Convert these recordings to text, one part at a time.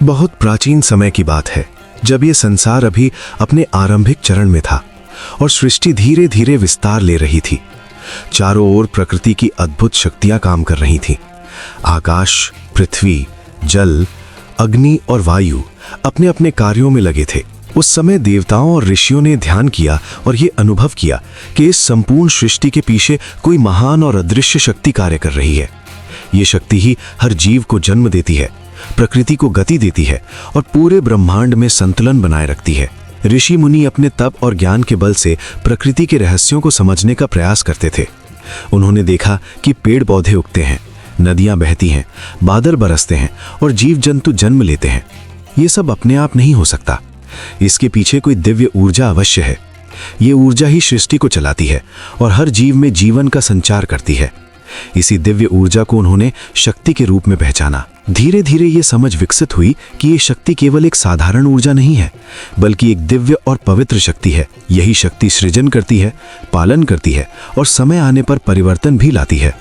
बहुत प्राचीन समय की बात है, जब ये संसार अभी अपने आरंभिक चरण में था और सृष्टि धीरे धीरे विस्तार ले रही थी। चारों ओर प्रकृति की अद्भुत शक्तियां काम कर रही थीं। आकाश, पृथ्वी, जल, अग्नि और वायु अपने अपने कार्यों में लगे थे। उस समय देवताओं और ऋषियों ने ध्यान किया और ये अनुभव किया कि इस संपूर्ण सृष्टि के पीछे कोई महान और अदृश्य शक्ति कार्य कर रही है। ये शक्ति ही हर जीव को जन्म देती है, प्रकृति को गति देती है और पूरे ब्रह्मांड में संतुलन बनाए रखती है। ऋषि मुनि अपने तप और ज्ञान के बल से प्रकृति के रहस्यों को समझने का प्रयास करते थे। उन्होंने देखा कि पेड़ पौधे उगते हैं, नदियां बहती हैं, बादल बरसते हैं और जीव जंतु जन्म लेते हैं। ये सब अपने आप नहीं हो सकता, इसके पीछे कोई दिव्य ऊर्जा अवश्य है। ये ऊर्जा ही सृष्टि को चलाती है और हर जीव में जीवन का संचार करती है। इसी दिव्य ऊर्जा को उन्होंने शक्ति के रूप में पहचाना। धीरे धीरे ये समझ विकसित हुई कि ये शक्ति केवल एक साधारण ऊर्जा नहीं है, बल्कि एक दिव्य और पवित्र शक्ति है। यही शक्ति सृजन करती है, पालन करती है और समय आने पर परिवर्तन भी लाती है।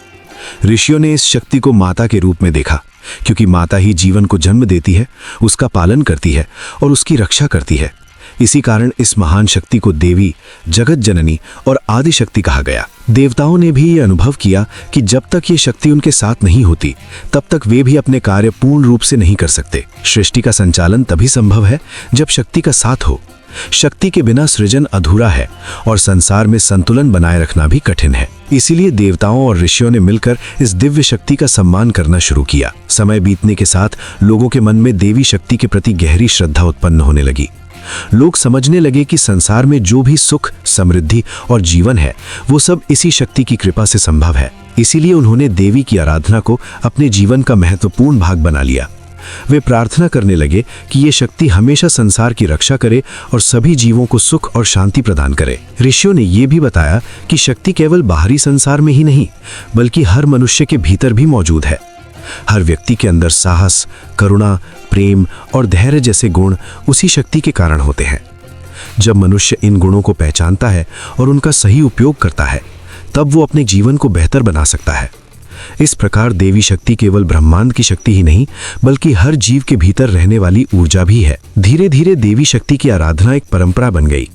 ऋषियों ने इस शक्ति को माता के रूप में देखा, क्योंकि माता ही जीवन को जन्म देती है, उसका पालन करती है और उसकी रक्षा करती है। इसी कारण इस महान शक्ति को देवी, जगत जननी और आदि शक्ति कहा गया। देवताओं ने भी ये अनुभव किया कि जब तक ये शक्ति उनके साथ नहीं होती, तब तक वे भी अपने कार्य पूर्ण रूप से नहीं कर सकते। सृष्टि का संचालन तभी संभव है जब शक्ति का साथ हो। शक्ति के बिना सृजन अधूरा है और संसार में संतुलन बनाए रखना भी कठिन है। इसीलिए देवताओं और ऋषियों ने मिलकर इस दिव्य शक्ति का सम्मान करना शुरू किया। समय बीतने के साथ लोगों के मन में देवी शक्ति के प्रति गहरी श्रद्धा उत्पन्न होने लगी। लोग समझने लगे कि संसार में जो भी सुख, समृद्धि और जीवन है, वो सब इसी शक्ति की कृपा से संभव है। इसीलिए उन्होंने देवी की आराधना को अपने जीवन का महत्वपूर्ण भाग बना लिया। वे प्रार्थना करने लगे कि ये शक्ति हमेशा संसार की रक्षा करे और सभी जीवों को सुख और शांति प्रदान करे। ऋषियों ने ये भी बताया कि शक्ति केवल बाहरी संसार में ही नहीं, बल्कि हर मनुष्य के भीतर भी मौजूद है। हर व्यक्ति के अंदर साहस, करुणा, प्रेम और धैर्य जैसे गुण उसी शक्ति के कारण होते हैं। जब मनुष्य इन गुणों को पहचानता है और उनका सही उपयोग करता है, तब वो अपने जीवन को बेहतर बना सकता है। इस प्रकार देवी शक्ति केवल ब्रह्मांड की शक्ति ही नहीं, बल्कि हर जीव के भीतर रहने वाली ऊर्जा भी है। धीरे धीरे देवी शक्ति की आराधना एक परंपरा बन गई।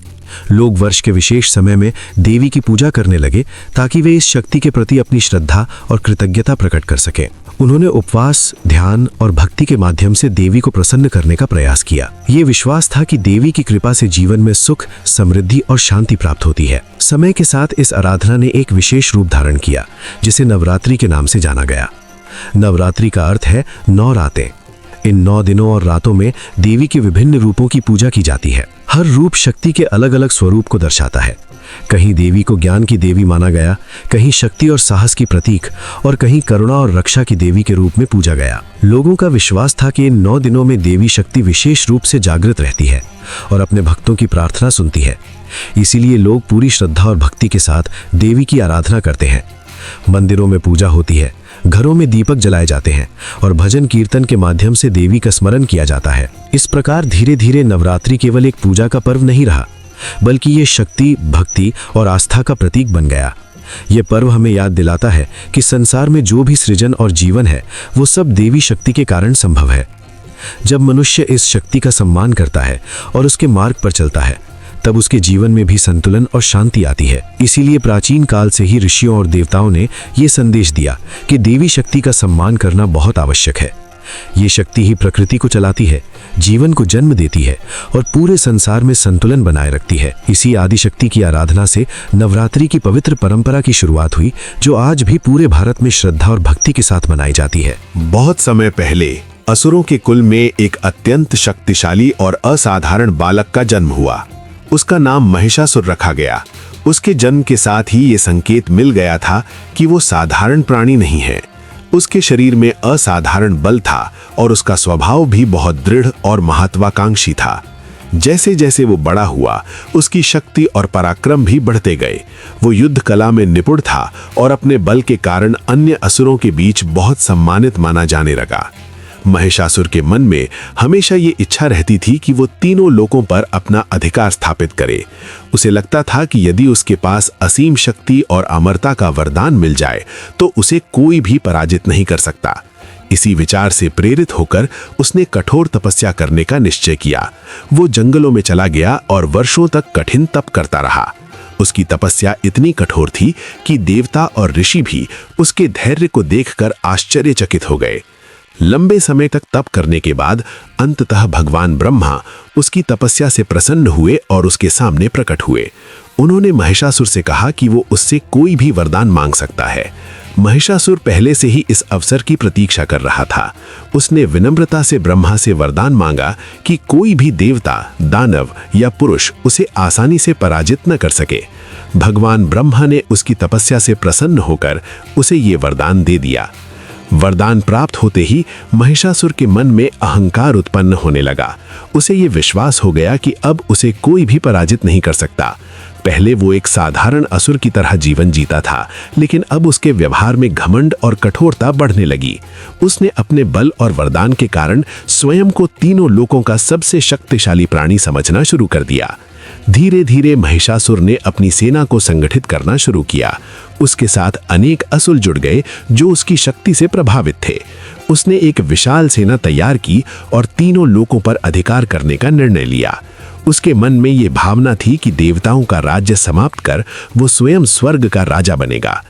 लोग वर्ष के विशेष समय में देवी की पूजा करने लगे, ताकि वे इस शक्ति के प्रति अपनी श्रद्धा और कृतज्ञता प्रकट कर सकें। उन्होंने उपवास, ध्यान और भक्ति के माध्यम से देवी को प्रसन्न करने का प्रयास किया। ये विश्वास था कि देवी की कृपा से जीवन में सुख, समृद्धि और शांति प्राप्त होती है। समय के साथ इस आराधना ने एक विशेष रूप धारण किया, जिसे नवरात्रि के नाम से जाना गया। नवरात्रि का अर्थ है 9 रातें। इन 9 दिनों और रातों में देवी के विभिन्न रूपों की पूजा की जाती है। हर रूप शक्ति के अलग अलग स्वरूप को दर्शाता है। कहीं देवी को ज्ञान की देवी माना गया, कहीं शक्ति और साहस की प्रतीक और कहीं करुणा और रक्षा की देवी के रूप में पूजा गया। लोगों का विश्वास था कि इन 9 दिनों में देवी शक्ति विशेष रूप से जागृत रहती है और अपने भक्तों की प्रार्थना सुनती है। इसीलिए लोग पूरी श्रद्धा और भक्ति के साथ देवी की आराधना करते हैं। मंदिरों में पूजा होती है, घरों में दीपक जलाए जाते हैं और भजन कीर्तन के माध्यम से देवी का स्मरण किया जाता है। इस प्रकार धीरे धीरे नवरात्रि केवल एक पूजा का पर्व नहीं रहा, बल्कि ये शक्ति, भक्ति और आस्था का प्रतीक बन गया। ये पर्व हमें याद दिलाता है कि संसार में जो भी सृजन और जीवन है, वो सब देवी शक्ति के कारण संभव है। जब मनुष्य इस शक्ति का सम्मान करता है और उसके मार्ग पर चलता है, तब उसके जीवन में भी संतुलन और शांति आती है। इसीलिए प्राचीन काल से ही ऋषियों और देवताओं ने ये संदेश दिया कि देवी शक्ति का सम्मान करना बहुत आवश्यक है। ये शक्ति ही प्रकृति को चलाती है, जीवन को जन्म देती है और पूरे संसार में संतुलन बनाए रखती है। इसी आदि शक्ति की आराधना से नवरात्रि की पवित्र परंपरा की शुरुआत हुई, जो आज भी पूरे भारत में श्रद्धा और भक्ति के साथ मनाई जाती है। बहुत समय पहले असुरों के कुल में एक अत्यंत शक्तिशाली और असाधारण बालक का जन्म हुआ। उसका नाम महिषासुर रखा गया। उसके जन्म के साथ ही ये संकेत मिल गया था कि वो साधारण प्राणी नहीं है। उसके शरीर में असाधारण बल था और उसका स्वभाव भी बहुत दृढ़ और महत्वाकांक्षी था। जैसे जैसे वो बड़ा हुआ, उसकी शक्ति और पराक्रम भी बढ़ते गए। वो युद्ध कला में निपुण था और अपने बल के कारण अन्य असुरों के बीच बहुत सम्मानित माना जाने लगा। महिषासुर के मन में हमेशा ये इच्छा रहती थी कि वो तीनों लोकों पर अपना अधिकार स्थापित करे। उसे लगता था कि यदि उसके पास असीम शक्ति और अमरता का वरदान मिल जाए तो उसे कोई भी पराजित नहीं कर सकता। इसी विचार से प्रेरित होकर उसने कठोर तपस्या करने का निश्चय किया। वो जंगलों में चला गया और वर्षों तक कठिन तप करता रहा। उसकी तपस्या इतनी कठोर थी कि देवता और ऋषि भी उसके धैर्य को देखकर आश्चर्यचकित हो गए। लंबे समय तक तप करने के बाद अंततः भगवान ब्रह्मा उसकी तपस्या से प्रसन्न हुए और उसके सामने प्रकट हुए। उन्होंने महिषासुर से कहा कि वो उससे कोई भी वरदान मांग सकता है। महिषासुर पहले से ही इस अवसर की प्रतीक्षा कर रहा था। उसने विनम्रता से ब्रह्मा से वरदान मांगा कि कोई भी देवता, दानव या पुरुष उसे आसानी से पराजित न कर सके। भगवान ब्रह्मा ने उसकी तपस्या से प्रसन्न होकर उसे ये वरदान दे दिया। वरदान प्राप्त होते ही महिषासुर के मन में अहंकार उत्पन्न होने लगा। उसे ये विश्वास हो गया कि अब उसे कोई भी पराजित नहीं कर सकता। पहले वो एक साधारण असुर की तरह जीवन जीता था, लेकिन अब उसके व्यवहार में घमंड और कठोरता बढ़ने लगी। उसने अपने बल और वरदान के कारण स्वयं को तीनों लोकों का सबसे शक्तिशाली प्राणी समझना शुरू कर दिया। धीरे धीरे महिषासुर ने अपनी सेना को संगठित करना शुरू किया। उसके साथ अनेक असुर जुड़ गए जो उसकी शक्ति से प्रभावित थे। उसने एक विशाल सेना तैयार की और तीनों लोकों पर अधिकार करने का निर्णय लिया। उसके मन में ये भावना थी कि देवताओं का राज्य समाप्त कर वो स्वयं स्वर्ग का राजा बनेगा।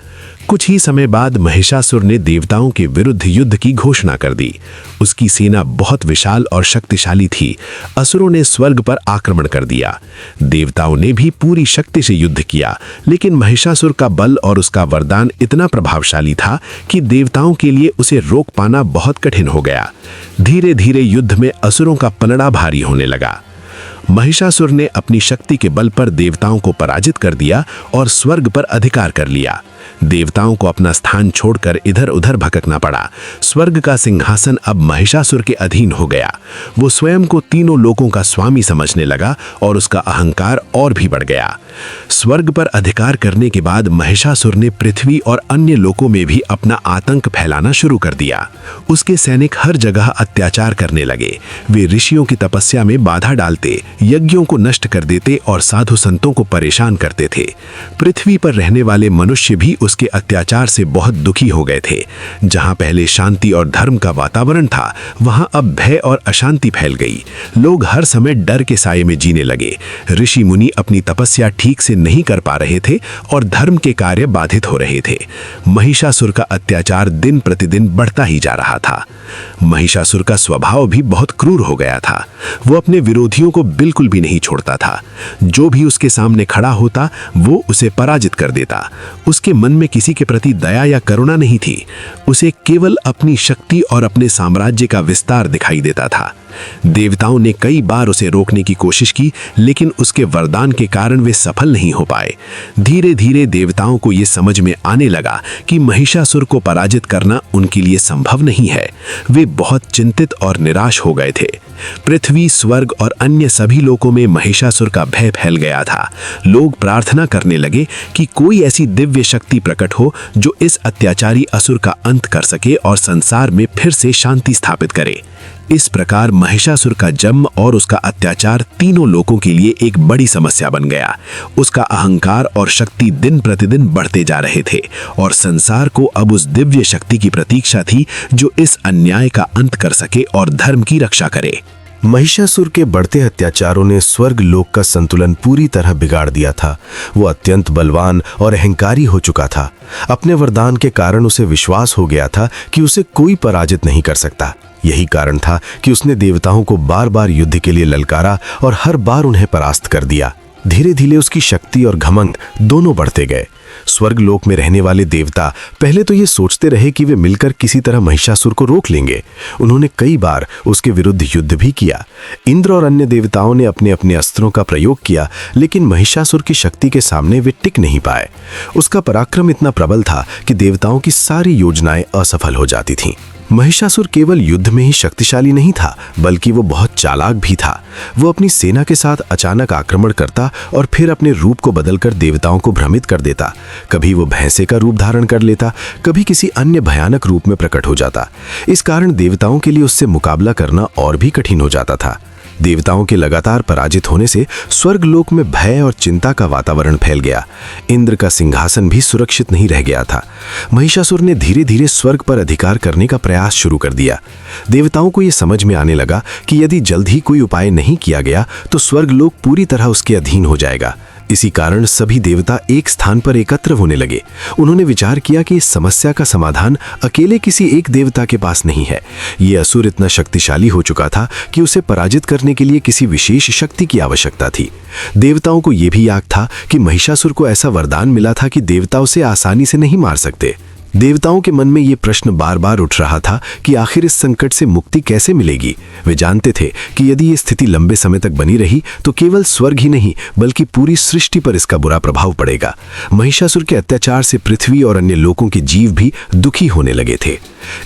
कुछ ही समय बाद महिषासुर ने देवताओं के विरुद्ध युद्ध की घोषणा कर दी। उसकी सेना बहुत विशाल और शक्तिशाली थी। असुरों ने स्वर्ग पर आक्रमण कर दिया। देवताओं ने भी पूरी शक्ति से युद्ध किया, लेकिन महिषासुर का बल और उसका वरदान इतना प्रभावशाली था कि देवताओं के लिए उसे रोक पाना बहुत कठिन हो गया। धीरे धीरे युद्ध में असुरों का पलड़ा भारी होने लगा। महिषासुर ने अपनी शक्ति के बल पर देवताओं को पराजित कर दिया और स्वर्ग पर अधिकार कर लिया। देवताओं को अपना स्थान छोड़कर इधर उधर भटकना पड़ा। स्वर्ग का सिंहासन अब महिषासुर के अधीन हो गया। वो स्वयं को तीनों लोकों का स्वामी समझने लगा और उसका अहंकार और भी बढ़ गया। स्वर्ग पर अधिकार करने के बाद महिषासुर ने पृथ्वी और अन्य लोकों में भी अपना आतंक फैलाना शुरू कर दिया। उसके सैनिक हर जगह अत्याचार करने लगे। वे ऋषियों की तपस्या में बाधा डालते, यज्ञों को नष्ट कर देते और साधु संतों को परेशान करते थे। पृथ्वी पर रहने वाले मनुष्य भी उसके अत्याचार से बहुत दुखी हो गए थे। जहां पहले शांति और धर्म का वातावरण था, वहां अब भय और अशांति फैल गई। लोग हर समय डर के साये में जीने लगे। ऋषि मुनि अपनी तपस्या ठीक से नहीं कर पा रहे थे और धर्म के कार्य बाधित हो रहे थे। महिषासुर का अत्याचार दिन प्रतिदिन बढ़ता ही जा रहा था। महिषासुर का स्वभाव भी बहुत क्रूर हो गया था। वो अपने विरोधियों को बिल्कुल भी नहीं छोड़ता था। जो भी उसके सामने खड़ा होता, वो उसे पराजित कर देता। उसके मन में किसी के प्रति दया या करुणा नहीं थी। उसे केवल अपनी शक्ति और अपने साम्राज्य का विस्तार दिखाई देता था। देवताओं ने कई बार उसे रोकने की कोशिश की, लेकिन उसके वरदान के कारण वे सफल नहीं हो पाए। धीरे धीरे देवताओं को यह समझ में आने लगा कि महिषासुर को पराजित करना उनके लिए संभव नहीं है। वे बहुत चिंतित और निराश हो गए थे। पृथ्वी, स्वर्ग और अन्य सभी लोकों में महिषासुर का भय फैल गया था। लोग प्रार्थना करने लगे कि कोई ऐसी दिव्य शक्ति प्रकट हो जो इस अत्याचारी असुर का अंत कर सके और संसार में फिर से शांति स्थापित करे। इस प्रकार महिषासुर का जन्म और उसका अत्याचार तीनों लोगों के लिए एक बड़ी समस्या बन गया। उसका अहंकार और शक्ति दिन प्रतिदिन बढ़ते जा रहे थे और संसार को अब उस दिव्य शक्ति की प्रतीक्षा थी जो इस अन्याय का अंत कर सके और धर्म की रक्षा करे। महिषासुर के बढ़ते अत्याचारों ने स्वर्ग लोक का संतुलन पूरी तरह बिगाड़ दिया था। वो अत्यंत बलवान और अहंकारी हो चुका था। अपने वरदान के कारण उसे विश्वास हो गया था कि उसे कोई पराजित नहीं कर सकता। यही कारण था कि उसने देवताओं को बार बार युद्ध के लिए ललकारा और हर बार उन्हें परास्त कर दिया। धीरे धीरे उसकी शक्ति और घमंड दोनों बढ़ते गए। स्वर्ग लोक में रहने वाले देवता पहले तो ये सोचते रहे कि वे मिलकर किसी तरह महिषासुर को रोक लेंगे। उन्होंने कई बार उसके विरुद्ध युद्ध भी किया। इंद्र और अन्य देवताओं ने अपने अपने अस्त्रों का प्रयोग किया, लेकिन महिषासुर की शक्ति के सामने वे टिक नहीं पाए। उसका पराक्रम इतना प्रबल था कि देवताओं की सारी योजनाएं असफल हो जाती थीं। महिषासुर केवल युद्ध में ही शक्तिशाली नहीं था, बल्कि वो बहुत चालाक भी था। वो अपनी सेना के साथ अचानक आक्रमण करता और फिर अपने रूप को बदलकर देवताओं को भ्रमित कर देता। कभी वो भैंसे का रूप धारण कर लेता, कभी किसी अन्य भयानक रूप में प्रकट हो जाता। इस कारण देवताओं के लिए उससे मुकाबला करना और भी कठिन हो जाता था। देवताओं के लगातार पराजित होने से स्वर्गलोक में भय और चिंता का वातावरण फैल गया। इंद्र का सिंहासन भी सुरक्षित नहीं रह गया था। महिषासुर ने धीरे धीरे स्वर्ग पर अधिकार करने का प्रयास शुरू कर दिया। देवताओं को यह समझ में आने लगा कि यदि जल्द ही कोई उपाय नहीं किया गया तो स्वर्गलोक पूरी तरह उसके अधीन हो जाएगा। इसी कारण सभी देवता एक स्थान पर एकत्र होने लगे। उन्होंने विचार किया कि इस समस्या का समाधान अकेले किसी एक देवता के पास नहीं है। ये असुर इतना शक्तिशाली हो चुका था कि उसे पराजित करने के लिए किसी विशेष शक्ति की आवश्यकता थी। देवताओं को यह भी याद था कि महिषासुर को ऐसा वरदान मिला था कि देवता उसे आसानी से नहीं मार सकते। देवताओं के मन में ये प्रश्न बार बार उठ रहा था कि आखिर इस संकट से मुक्ति कैसे मिलेगी। वे जानते थे कि यदि ये स्थिति लंबे समय तक बनी रही तो केवल स्वर्ग ही नहीं बल्कि पूरी सृष्टि पर इसका बुरा प्रभाव पड़ेगा। महिषासुर के अत्याचार से पृथ्वी और अन्य लोकों के जीव भी दुखी होने लगे थे।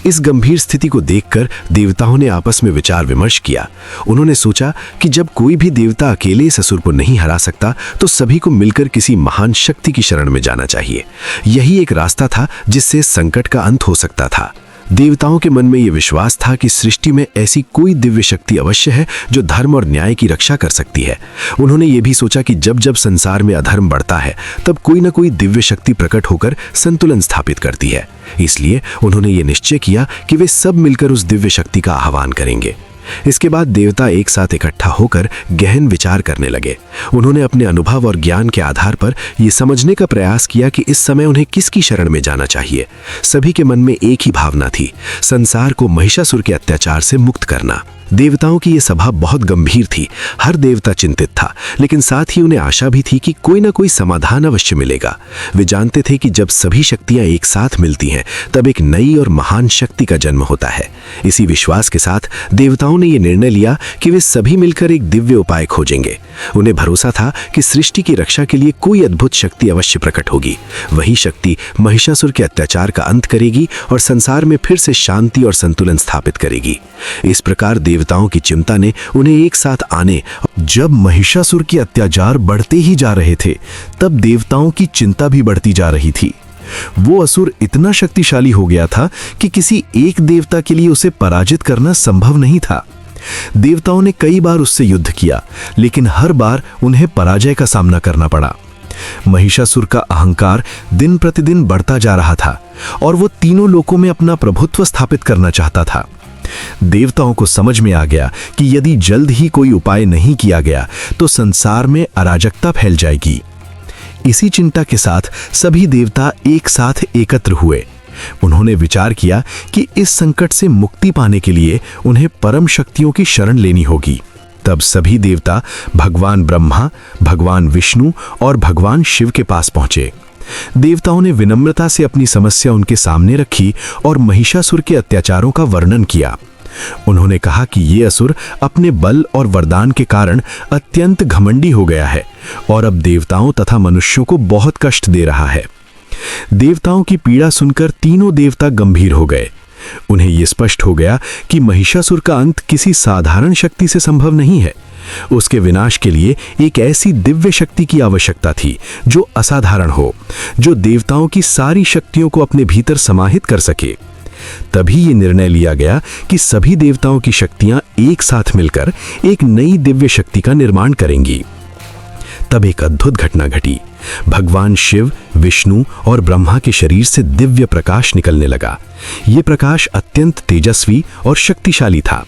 इस गंभीर स्थिति को देखकर देवताओं ने आपस में विचार विमर्श किया। उन्होंने सोचा कि जब कोई भी देवता अकेले इस असुर को नहीं हरा सकता तो सभी को मिलकर किसी महान शक्ति की शरण में जाना चाहिए। यही एक रास्ता था जिससे इस संकट का अंत हो सकता था। देवताओं के मन में यह विश्वास था कि सृष्टि में ऐसी कोई दिव्य शक्ति अवश्य है जो धर्म और न्याय की रक्षा कर सकती है। उन्होंने ये भी सोचा कि जब जब संसार में अधर्म बढ़ता है तब कोई न कोई दिव्य शक्ति प्रकट होकर संतुलन स्थापित करती है। इसलिए उन्होंने ये निश्चय किया कि वे सब मिलकर उस दिव्य शक्ति का आह्वान करेंगे। इसके बाद देवता एक साथ इकट्ठा होकर गहन विचार करने लगे। उन्होंने अपने अनुभव और ज्ञान के आधार पर यह समझने का प्रयास किया कि इस समय उन्हें किसकी शरण में जाना चाहिए। सभी के मन में एक ही भावना थी, संसार को महिषासुर के अत्याचार से मुक्त करना। देवताओं की यह सभा बहुत गंभीर थी। हर देवता चिंतित था, लेकिन साथ ही उन्हें आशा भी थी कि कोई ना कोई समाधान अवश्य मिलेगा। वे जानते थे कि जब सभी शक्तियां एक साथ मिलती हैं तब एक नई और महान शक्ति का जन्म होता है। इसी विश्वास के साथ देवताओं ने यह निर्णय लिया कि वे सभी मिलकर एक दिव्य उपाय खोजेंगे। उन्हें भरोसा था कि सृष्टि की रक्षा के लिए कोई अद्भुत शक्ति अवश्य प्रकट होगी। वही शक्ति महिषासुर के अत्याचार का अंत करेगी और संसार में फिर से शांति और संतुलन स्थापित करेगी। इस प्रकार देवताओं की चिंता ने उन्हें एक साथ आने। जब महिषासुर के अत्याचार बढ़ते ही जा रहे थे तब देवताओं की चिंता भी बढ़ती जा रही थी। वो असुर इतना शक्तिशाली हो गया था कि किसी एक देवता के लिए उसे पराजित करना संभव नहीं था। देवताओं ने कई बार उससे युद्ध किया, लेकिन हर बार उन्हें पराजय का सामना करना पड़ा। महिषासुर का अहंकार दिन प्रतिदिन बढ़ता जा रहा था और वो तीनों लोकों में अपना प्रभुत्व स्थापित करना चाहता था। देवताओं को समझ में आ गया कि यदि जल्द ही कोई उपाय नहीं किया गया तो संसार में अराजकता फैल जाएगी। इसी चिंता के साथ सभी देवता एक साथ एकत्र हुए। उन्होंने विचार किया कि इस संकट से मुक्ति पाने के लिए उन्हें परम शक्तियों की शरण लेनी होगी। तब सभी देवता भगवान ब्रह्मा, भगवान विष्णु और भगवान शिव के पास पहुंचे। देवताओं ने विनम्रता से अपनी समस्या उनके सामने रखी और महिषासुर के अत्याचारों का वर्णन किया। उन्होंने कहा कि ये असुर अपने बल और वरदान के कारण अत्यंत घमंडी हो गया है और अब देवताओं तथा मनुष्यों को बहुत कष्ट दे रहा है। देवताओं की पीड़ा सुनकर तीनों देवता गंभीर हो गए। उन्हें यह स्पष्ट हो गया कि महिषासुर का अंत किसी साधारण शक्ति से संभव नहीं है। उसके विनाश के लिए एक ऐसी दिव्य शक्ति की आवश्यकता थी जो असाधारण हो, जो देवताओं की सारी शक्तियों को अपने भीतर समाहित कर सके। तभी ये निर्णय लिया गया कि सभी देवताओं की शक्तियां एक साथ मिलकर एक नई दिव्य शक्ति का निर्माण करेंगी। तब एक अद्भुत घटना घटी। भगवान शिव, विष्णु और ब्रह्मा के शरीर से दिव्य प्रकाश निकलने लगा। ये प्रकाश अत्यंत तेजस्वी और शक्तिशाली था।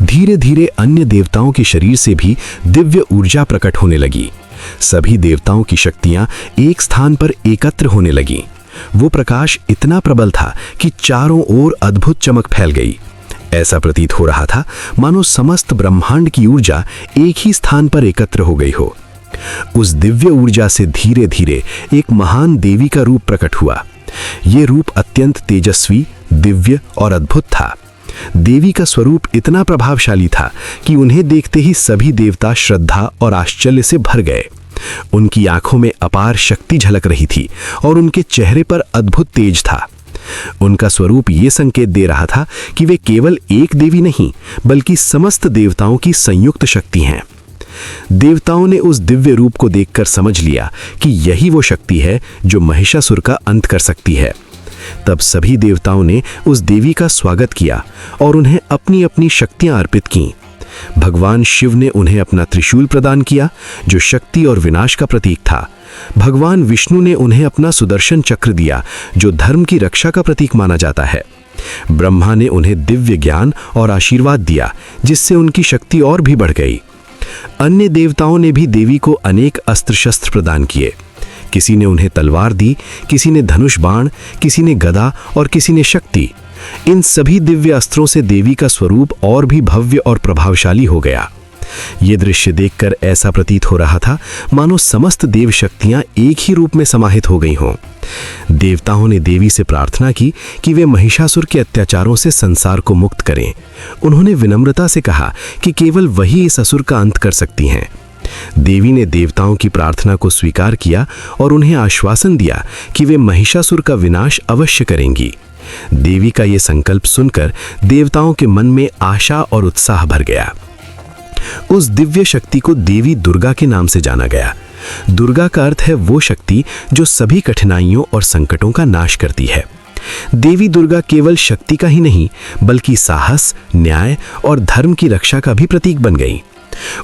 धीरे धीरे अन्य देवताओं के शरीर से भी दिव्य ऊर्जा प्रकट होने लगी। सभी देवताओं की शक्तियां एक स्थान पर एकत्र होने लगी। वो प्रकाश इतना प्रबल था कि चारों ओर अद्भुत चमक फैल गई। ऐसा प्रतीत हो रहा था मानो समस्त ब्रह्मांड की ऊर्जा एक ही स्थान पर एकत्र हो गई हो। उस दिव्य ऊर्जा से धीरे धीरे एक महान देवी का रूप प्रकट हुआ। यह रूप अत्यंत तेजस्वी, दिव्य और अद्भुत था। देवी का स्वरूप इतना प्रभावशाली था कि उन्हें देखते ही सभी देवता श्रद्धा और आश्चर्य से भर गए। उनकी आंखों में अपार शक्ति झलक रही थी और उनके चेहरे पर अद्भुत तेज था। उनका स्वरूप ये संकेत दे रहा था कि वे केवल एक देवी नहीं बल्कि समस्त देवताओं की संयुक्त शक्ति हैं। देवताओं ने उस दिव्य रूप को देखकर समझ लिया कि यही वो शक्ति है जो महिषासुर का अंत कर सकती है। तब सभी देवताओं ने उस देवी का स्वागत किया और उन्हें अपनी अपनी शक्तियां अर्पित कीं। भगवान शिव ने उन्हें अपना त्रिशूल प्रदान किया, जो शक्ति और विनाश का प्रतीक था। भगवान विष्णु ने उन्हें अपना सुदर्शन चक्र दिया, जो धर्म की रक्षा का प्रतीक माना जाता है। ब्रह्मा ने उन्हें दिव्य ज्ञान और आशीर्वाद दिया, जिससे उनकी शक्ति और भी बढ़ गई। अन्य देवताओं ने भी देवी को अनेक अस्त्र शस्त्र प्रदान किए। किसी ने उन्हें तलवार दी, किसी ने धनुष बाण, किसी ने गदा और किसी ने शक्ति। इन सभी दिव्य अस्त्रों से देवी का स्वरूप और भी भव्य और प्रभावशाली हो गया। ये दृश्य देखकर ऐसा प्रतीत हो रहा था मानो समस्त देव शक्तियां एक ही रूप में समाहित हो गई हों। देवताओं ने देवी से प्रार्थना की कि वे महिषासुर के अत्याचारों से संसार को मुक्त करें। उन्होंने विनम्रता से कहा कि केवल वही इस असुर का अंत कर सकती हैं। देवी ने देवताओं की प्रार्थना को स्वीकार किया और उन्हें आश्वासन दिया कि वे महिषासुर का विनाश अवश्य करेंगी। देवी का ये संकल्प सुनकर देवताओं के मन में आशा और उत्साह भर गया। उस दिव्य शक्ति को देवी दुर्गा के नाम से जाना गया। दुर्गा का अर्थ है वो शक्ति जो सभी कठिनाइयों और संकटों का नाश करती है। देवी दुर्गा केवल शक्ति का ही नहीं, बल्कि साहस, न्याय और धर्म की रक्षा का भी प्रतीक बन गई।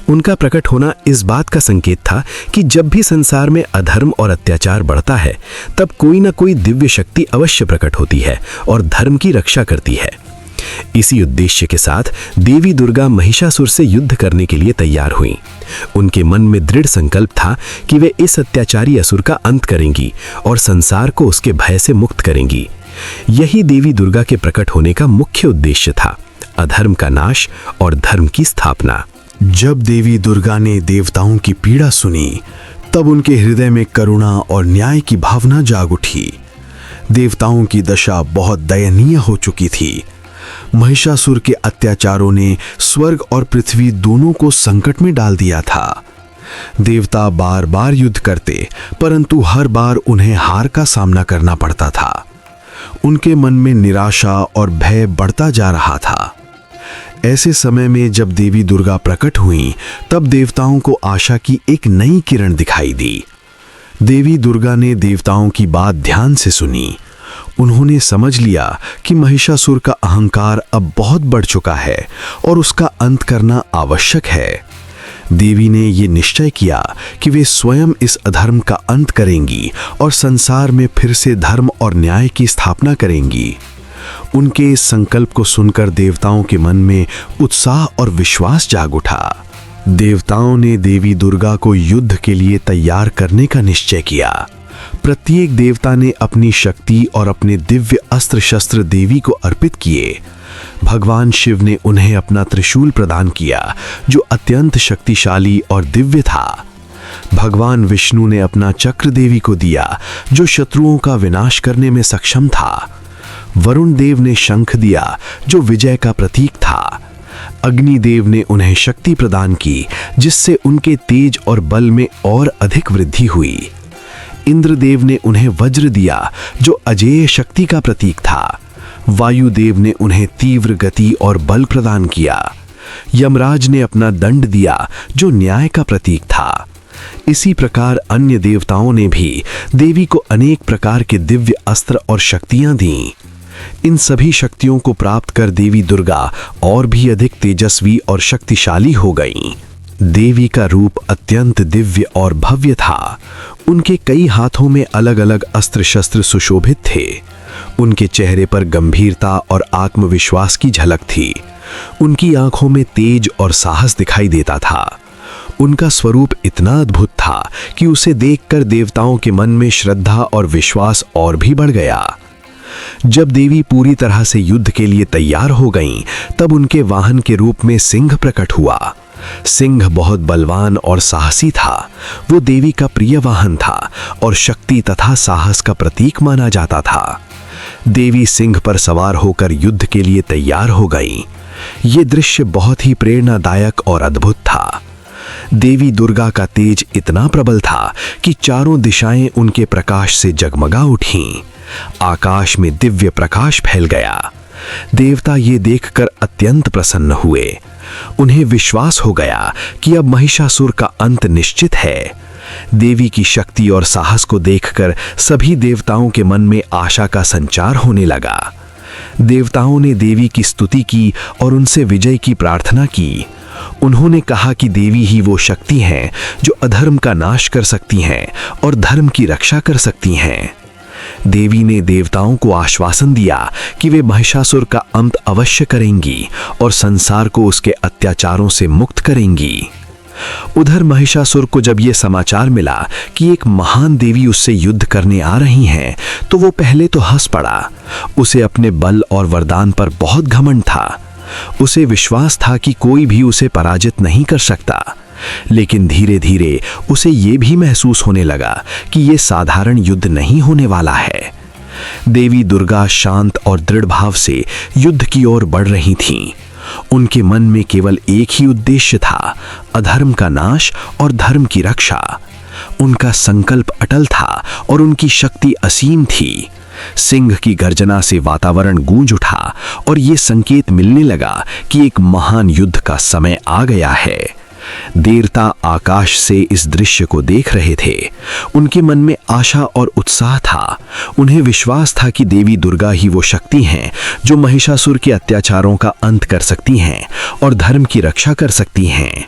उनका प्रकट होना इस बात का संकेत था कि जब भी संसार में अधर्म और अत्याचार बढ़ता है, तब कोई ना कोई दिव्य शक्ति अवश्य प्रकट होती है और धर्म की रक्षा करती है। इसी उद्देश्य के साथ देवी दुर्गा महिषासुर से युद्ध करने के लिए तैयार हुईं। उनके मन में दृढ़ संकल्प था कि वे इस अत्याचारी असुर का अंत करेंगी और संसार को उसके भय से मुक्त करेंगी। यही देवी दुर्गा के प्रकट होने का मुख्य उद्देश्य था, अधर्म का नाश और धर्म की स्थापना। जब देवी दुर्गा ने देवताओं की पीड़ा सुनी, तब उनके हृदय में करुणा और न्याय की भावना जाग उठी। देवताओं की दशा बहुत दयनीय हो चुकी थी। महिषासुर के अत्याचारों ने स्वर्ग और पृथ्वी दोनों को संकट में डाल दिया था। देवता बार बार युद्ध करते, परंतु हर बार उन्हें हार का सामना करना पड़ता था। उनके मन में निराशा और भय बढ़ता जा रहा था। ऐसे समय में जब देवी दुर्गा प्रकट हुईं, तब देवताओं को आशा की एक नई किरण दिखाई दी। देवी दुर्गा ने देवताओं की बात ध्यान से सुनी। उन्होंने समझ लिया कि महिषासुर का अहंकार अब बहुत बढ़ चुका है और उसका अंत करना आवश्यक है। देवी ने ये निश्चय किया कि वे स्वयं इस अधर्म का अंत करेंगी और संसार में फिर से धर्म और न्याय की स्थापना करेंगी। उनके इस संकल्प को सुनकर देवताओं के मन में उत्साह और विश्वास जाग उठा। देवताओं ने देवी दुर्गा को युद्ध के लिए तैयार करने का निश्चय किया। प्रत्येक देवता ने अपनी शक्ति और अपने दिव्य अस्त्र शस्त्र देवी को अर्पित किए। भगवान शिव ने उन्हें अपना त्रिशूल प्रदान किया, जो अत्यंत शक्तिशाली और दिव्य था। भगवान विष्णु ने अपना चक्र देवी को दिया, जो शत्रुओं का विनाश करने में सक्षम था। वरुण देव ने शंख दिया, जो विजय का प्रतीक था। अग्निदेव ने उन्हें शक्ति प्रदान की, जिससे उनके तेज और बल में और अधिक वृद्धि हुई। इंद्रदेव ने उन्हें वज्र दिया, जो अजेय शक्ति का प्रतीक था। वायुदेव ने उन्हें तीव्र गति और बल प्रदान किया। यमराज ने अपना दंड दिया, जो न्याय का प्रतीक था। इसी प्रकार अन्य देवताओं ने भी देवी को अनेक प्रकार के दिव्य अस्त्र और शक्तियां दीं। इन सभी शक्तियों को प्राप्त कर देवी दुर्गा और भी अधिक तेजस्वी और शक्तिशाली हो गईं। देवी का रूप अत्यंत दिव्य और भव्य था। उनके कई हाथों में अलग अलग अस्त्र शस्त्र सुशोभित थे। उनके चेहरे पर गंभीरता और आत्मविश्वास की झलक थी। उनकी आंखों में तेज और साहस दिखाई देता था। उनका स्वरूप इतना अद्भुत था कि उसे देखकर देवताओं के मन में श्रद्धा और विश्वास और भी बढ़ गया। जब देवी पूरी तरह से युद्ध के लिए तैयार हो गईं, तब उनके वाहन के रूप में सिंह प्रकट हुआ। सिंह बहुत बलवान और साहसी था। वो देवी का प्रिय वाहन था और शक्ति तथा साहस का प्रतीक माना जाता था। देवी सिंह पर सवार होकर युद्ध के लिए तैयार हो गईं। ये दृश्य बहुत ही प्रेरणादायक और अद्भुत था। देवी दुर्गा का तेज इतना प्रबल था कि चारों दिशाएं उनके प्रकाश से जगमगा उठीं। आकाश में दिव्य प्रकाश फैल गया। देवता ये देखकर अत्यंत प्रसन्न हुए। उन्हें विश्वास हो गया कि अब महिषासुर का अंत निश्चित है। देवी की शक्ति और साहस को देखकर सभी देवताओं के मन में आशा का संचार होने लगा। देवताओं ने देवी की स्तुति की और उनसे विजय की प्रार्थना की। उन्होंने कहा कि देवी ही वो शक्ति हैं जो अधर्म का नाश कर सकती हैं और धर्म की रक्षा कर सकती हैं। देवी ने देवताओं को आश्वासन दिया कि वे महिषासुर का अंत अवश्य करेंगी और संसार को उसके अत्याचारों से मुक्त करेंगी। उधर महिषासुर को जब यह समाचार मिला कि एक महान देवी उससे युद्ध करने आ रही हैं, तो वो पहले तो हंस पड़ा। उसे अपने बल और वरदान पर बहुत घमंड था। उसे विश्वास था कि कोई भी उसे पराजित नहीं कर सकता। लेकिन धीरे धीरे उसे ये भी महसूस होने लगा कि ये साधारण युद्ध नहीं होने वाला है। देवी दुर्गा शांत और दृढ़ भाव से युद्ध की ओर बढ़ रही थीं। उनके मन में केवल एक ही उद्देश्य था, अधर्म का नाश और धर्म की रक्षा। उनका संकल्प अटल था और उनकी शक्ति असीम थी। सिंह की गर्जना से वातावरण गूंज उठा और ये संकेत मिलने लगा कि एक महान युद्ध का समय आ गया है। देवता आकाश से इस दृश्य को देख रहे थे। उनके मन में आशा और उत्साह था। उन्हें विश्वास था कि देवी दुर्गा ही वो शक्ति हैं जो महिषासुर के अत्याचारों का अंत कर सकती हैं और धर्म की रक्षा कर सकती हैं।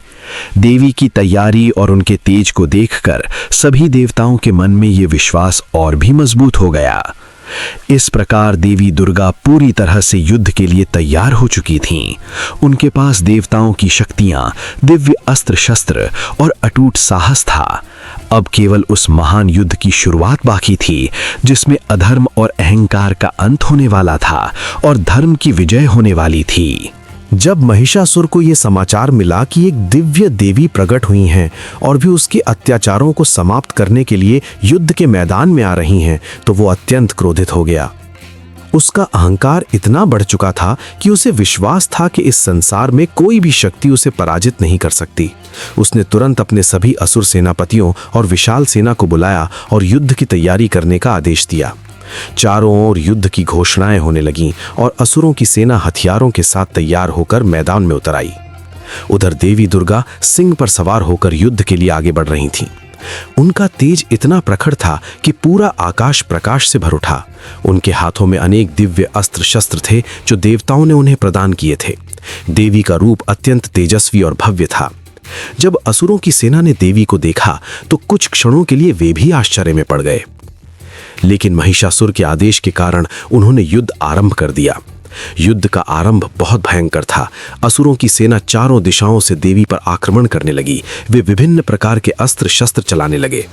देवी की तैयारी और उनके तेज को देखकर सभी देवताओं के मन में ये विश्वास और भी मजबूत हो गया। इस प्रकार देवी दुर्गा पूरी तरह से युद्ध के लिए तैयार हो चुकी थीं। उनके पास देवताओं की शक्तियां, दिव्य अस्त्र शस्त्र और अटूट साहस था। अब केवल उस महान युद्ध की शुरुआत बाकी थी, जिसमें अधर्म और अहंकार का अंत होने वाला था और धर्म की विजय होने वाली थी। जब महिषासुर को यह समाचार मिला कि एक दिव्य देवी प्रकट हुई हैं और भी उसके अत्याचारों को समाप्त करने के लिए युद्ध के मैदान में आ रही हैं, तो वो अत्यंत क्रोधित हो गया। उसका अहंकार इतना बढ़ चुका था कि उसे विश्वास था कि इस संसार में कोई भी शक्ति उसे पराजित नहीं कर सकती। उसने तुरंत अपने सभी असुर सेनापतियों और विशाल सेना को बुलाया और युद्ध की तैयारी करने का आदेश दिया। चारों ओर युद्ध की घोषणाएं होने लगीं और असुरों की सेना हथियारों के साथ तैयार होकर मैदान में उतर आई। उधर देवी दुर्गा सिंह पर सवार होकर युद्ध के लिए आगे बढ़ रही थीं। उनका तेज इतना प्रखर था कि पूरा आकाश प्रकाश से भर उठा। उनके हाथों में अनेक दिव्य अस्त्र शस्त्र थे जो देवताओं ने उन्हें प्रदान किए थे। देवी का रूप अत्यंत तेजस्वी और भव्य था। जब असुरों की सेना ने देवी को देखा तो कुछ क्षणों के लिए वे भी आश्चर्य में पड़ गए। लेकिन महिषासुर के आदेश के कारण उन्होंने युद्ध आरंभ कर दिया। युद्ध का आरंभ बहुत भयंकर था। असुरों की सेना चारों दिशाओं से देवी पर आक्रमण करने लगी। वे विभिन्न प्रकार के अस्त्र शस्त्र चलाने लगे,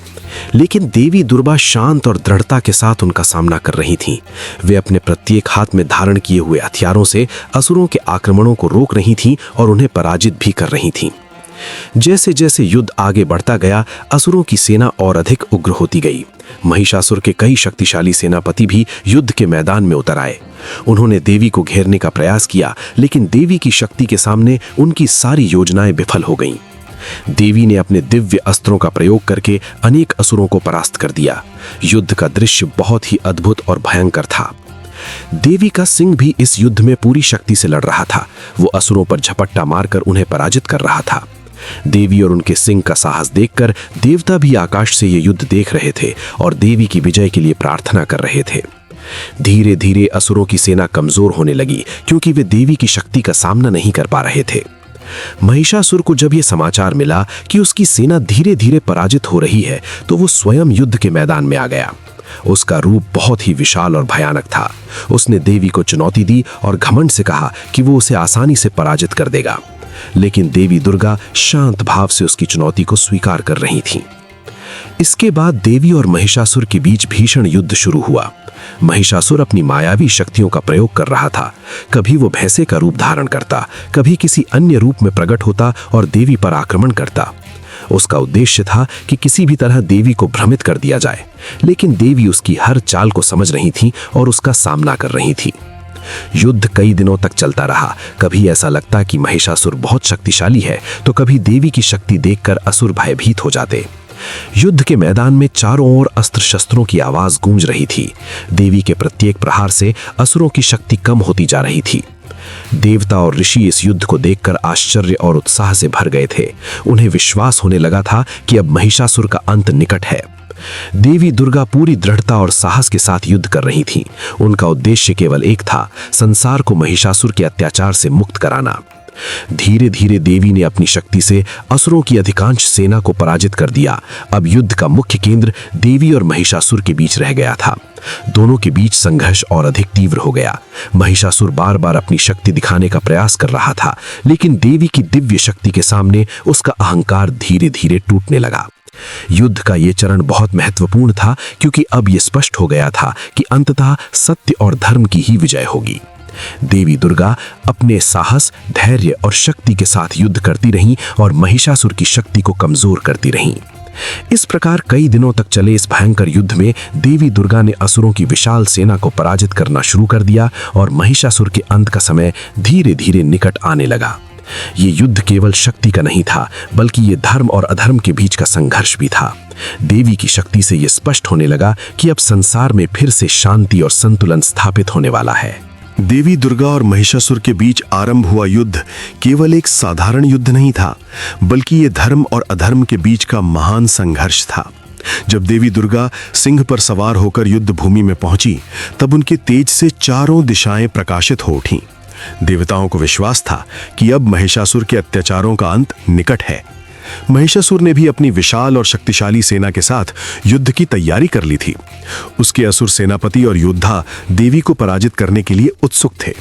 लेकिन देवी दुर्गा शांत और दृढ़ता के साथ उनका सामना कर रही थीं। वे अपने प्रत्येक हाथ में धारण किए हुए हथियारों से असुरों के आक्रमणों को रोक रही थीं और उन्हें पराजित भी कर रही थीं। जैसे जैसे युद्ध आगे बढ़ता गया, असुरों की सेना और अधिक उग्र होती गई। महिषासुर के कई शक्तिशाली सेनापति भी युद्ध के मैदान में उतर आए। उन्होंने देवी को घेरने का प्रयास किया, लेकिन देवी की शक्ति के सामने उनकी सारी योजनाएं विफल हो गईं। देवी ने अपने दिव्य अस्त्रों का प्रयोग करके अनेक असुरों को परास्त कर दिया। युद्ध का दृश्य बहुत ही अद्भुत और भयंकर था। देवी का सिंह भी इस युद्ध में पूरी शक्ति से लड़ रहा था। वो असुरों पर झपट्टा मारकर उन्हें पराजित कर रहा था। देवी और उनके सिंह का साहस देखकर देवता भी आकाश से ये युद्ध देख रहे थे और देवी की विजय के लिए प्रार्थना कर रहे थे। धीरे धीरे असुरों की सेना कमजोर होने लगी, क्योंकि वे देवी की शक्ति का सामना नहीं कर पा रहे थे। महिषासुर को जब यह समाचार मिला कि उसकी सेना धीरे धीरे पराजित हो रही है, तो वो स्वयं युद्ध के मैदान में आ गया। उसका रूप बहुत ही विशाल और भयानक था। उसने देवी को चुनौती दी और घमंड से कहा कि वो उसे आसानी से पराजित कर देगा। लेकिन देवी दुर्गा शांत भाव से उसकी चुनौती को स्वीकार कर रही थीं। इसके बाद देवी और महिषासुर के बीच भीषण युद्ध शुरू हुआ। महिषासुर अपनी मायावी शक्तियों का प्रयोग कर रहा था। कभी वो भैंसे का रूप धारण करता, कभी किसी अन्य रूप में प्रकट होता और देवी पर आक्रमण करता। उसका उद्देश्य था कि किसी भी तरह देवी को भ्रमित कर दिया जाए, लेकिन देवी उसकी हर चाल को समझ रही थी और उसका सामना कर रही थी। युद्ध कई दिनों तक चलता रहा। कभी ऐसा लगता कि महिषासुर बहुत शक्तिशाली है, तो कभी देवी की शक्ति देखकर असुर भयभीत हो जाते। युद्ध के मैदान में चारों ओर अस्त्र शस्त्रों की आवाज गूंज रही थी। देवी के प्रत्येक प्रहार से असुरों की शक्ति कम होती जा रही थी। देवता और ऋषि इस युद्ध को देखकर आश्चर्य और उत्साह से भर गए थे। उन्हें विश्वास होने लगा था कि अब महिषासुर का अंत निकट है। देवी दुर्गा पूरी दृढ़ता और साहस के साथ युद्ध कर रही थीं। उनका उद्देश्य केवल एक था, संसार को महिषासुर के अत्याचार से मुक्त कराना। धीरे धीरे देवी ने अपनी शक्ति से असुरों की अधिकांश सेना को पराजित कर दिया। अब युद्ध का मुख्य केंद्र देवी और महिषासुर के बीच रह गया था। दोनों के बीच संघर्ष और अधिक तीव्र हो गया। महिषासुर बार बार अपनी शक्ति दिखाने का प्रयास कर रहा था, लेकिन देवी की दिव्य शक्ति के सामने उसका अहंकार धीरे धीरे टूटने लगा। युद्ध का ये चरण बहुत महत्वपूर्ण था, क्योंकि अब यह स्पष्ट हो गया था कि अंततः सत्य और धर्म की ही विजय होगी। देवी दुर्गा अपने साहस, धैर्य और शक्ति के साथ युद्ध करती रहीं और महिषासुर की शक्ति को कमजोर करती रहीं। इस प्रकार कई दिनों तक चले इस भयंकर युद्ध में देवी दुर्गा ने असुरों की विशाल सेना को पराजित करना शुरू कर दिया और महिषासुर के अंत का समय धीरे धीरे निकट आने लगा। ये युद्ध केवल शक्ति का नहीं था, बल्कि ये धर्म और अधर्म के बीच का संघर्ष भी था। देवी की शक्ति से यह स्पष्ट होने लगा कि अब संसार में फिर से शांति और संतुलन स्थापित होने वाला है। देवी दुर्गा और महिषासुर के बीच आरंभ हुआ युद्ध केवल एक साधारण युद्ध नहीं था, बल्कि ये धर्म और अधर्म के बीच का महान संघर्ष था। जब देवी दुर्गा सिंह पर सवार होकर युद्ध भूमि में पहुंची, तब उनके तेज से चारों दिशाएं प्रकाशित हो उठीं। देवताओं को विश्वास था कि अब महिषासुर के अत्याचारों का अंत निकट है। महिषासुर ने भी अपनी विशाल और शक्तिशाली सेना के साथ युद्ध की तैयारी कर ली थी। उसके असुर सेनापति और योद्धा देवी को पराजित करने के लिए उत्सुक थे।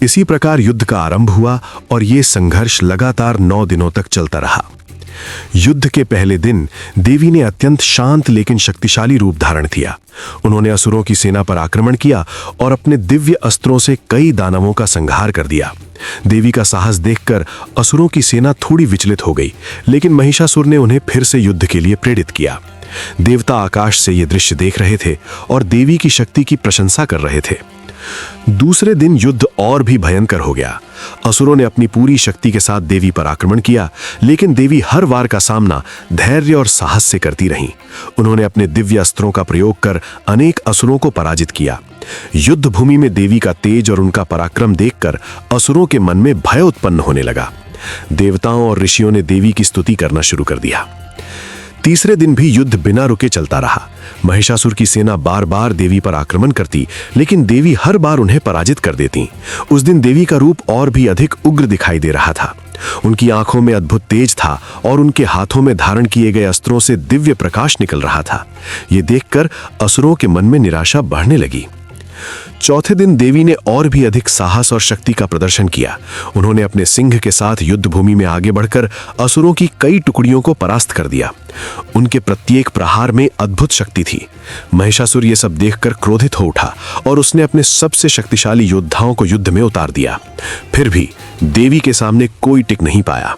इसी प्रकार युद्ध का आरंभ हुआ और ये संघर्ष लगातार 9 दिनों तक चलता रहा। युद्ध के पहले दिन देवी ने अत्यंत शांत लेकिन शक्तिशाली रूप धारण किया। उन्होंने असुरों की सेना पर आक्रमण किया और अपने दिव्य अस्त्रों से कई दानवों का संहार कर दिया। देवी का साहस देखकर असुरों की सेना थोड़ी विचलित हो गई, लेकिन महिषासुर ने उन्हें फिर से युद्ध के लिए प्रेरित किया। देवता आकाश से ये दृश्य देख रहे थे और देवी की शक्ति की प्रशंसा कर रहे थे। दूसरे दिन युद्ध और भी भयंकर हो गया। असुरों ने अपनी पूरी शक्ति के साथ देवी पर आक्रमण किया, लेकिन देवी हर वार का सामना धैर्य और साहस से करती रहीं। उन्होंने अपने दिव्य अस्त्रों का प्रयोग कर अनेक असुरों को पराजित किया। युद्ध भूमि में देवी का तेज और उनका पराक्रम देखकर असुरों के मन में भय उत्पन्न होने लगा। देवताओं और ऋषियों ने देवी की स्तुति करना शुरू कर दिया। तीसरे दिन भी युद्ध बिना रुके चलता रहा। महिषासुर की सेना बार बार देवी पर आक्रमण करती, लेकिन देवी हर बार उन्हें पराजित कर देती। उस दिन देवी का रूप और भी अधिक उग्र दिखाई दे रहा था। उनकी आंखों में अद्भुत तेज था और उनके हाथों में धारण किए गए अस्त्रों से दिव्य प्रकाश निकल रहा था। ये देखकर असुरों के मन में निराशा बढ़ने लगी। चौथे दिन देवी ने और भी अधिक साहस और शक्ति का प्रदर्शन किया। उन्होंने अपने सिंह के साथ युद्ध भूमि में आगे बढ़कर असुरों की कई टुकड़ियों को परास्त कर दिया। उनके प्रत्येक प्रहार में अद्भुत शक्ति थी। महिषासुर ये सब देखकर क्रोधित हो उठा और उसने अपने सबसे शक्तिशाली योद्धाओं को युद्ध में उतार दिया। फिर भी देवी के सामने कोई टिक नहीं पाया।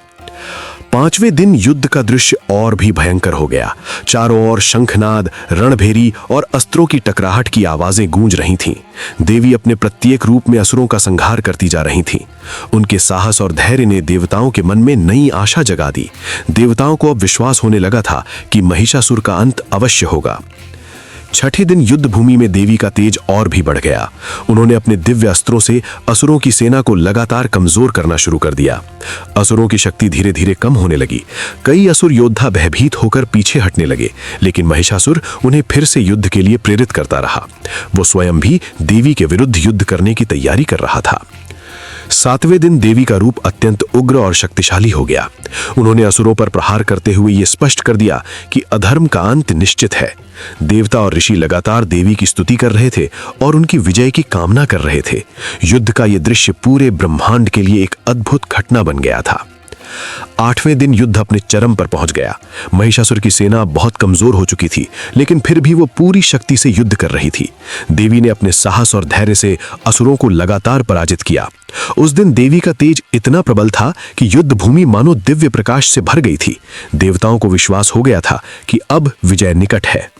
पांचवें दिन युद्ध का दृश्य और भी भयंकर हो गया। चारों ओर शंखनाद, रणभेरी और अस्त्रों की टकराहट की आवाजें गूंज रही थीं। देवी अपने प्रत्येक रूप में असुरों का संहार करती जा रही थीं। उनके साहस और धैर्य ने देवताओं के मन में नई आशा जगा दी। देवताओं को अब विश्वास होने लगा था कि महिषासुर का अंत अवश्य होगा। छठे दिन युद्ध भूमि में देवी का तेज और भी बढ़ गया। उन्होंने अपने दिव्य अस्त्रों से असुरों की सेना को लगातार कमजोर करना शुरू कर दिया। असुरों की शक्ति धीरे धीरे कम होने लगी। कई असुर योद्धा भयभीत होकर पीछे हटने लगे, लेकिन महिषासुर उन्हें फिर से युद्ध के लिए प्रेरित करता रहा। वो स्वयं भी देवी के विरुद्ध युद्ध करने की तैयारी कर रहा था। सातवें दिन देवी का रूप अत्यंत उग्र और शक्तिशाली हो गया। उन्होंने असुरों पर प्रहार करते हुए यह स्पष्ट कर दिया कि अधर्म का अंत निश्चित है। देवता और ऋषि लगातार देवी की स्तुति कर रहे थे और उनकी विजय की कामना कर रहे थे। युद्ध का यह दृश्य पूरे ब्रह्मांड के लिए एक अद्भुत घटना बन गया था। आठवें दिन युद्ध अपने चरम पर पहुंच गया। महिषासुर की सेना बहुत कमजोर हो चुकी थी, लेकिन फिर भी वो पूरी शक्ति से युद्ध कर रही थी। देवी ने अपने साहस और धैर्य से असुरों को लगातार पराजित किया। उस दिन देवी का तेज इतना प्रबल था कि युद्ध भूमि मानो दिव्य प्रकाश से भर गई थी। देवताओं को विश्वास हो गया था कि अब विजय निकट है।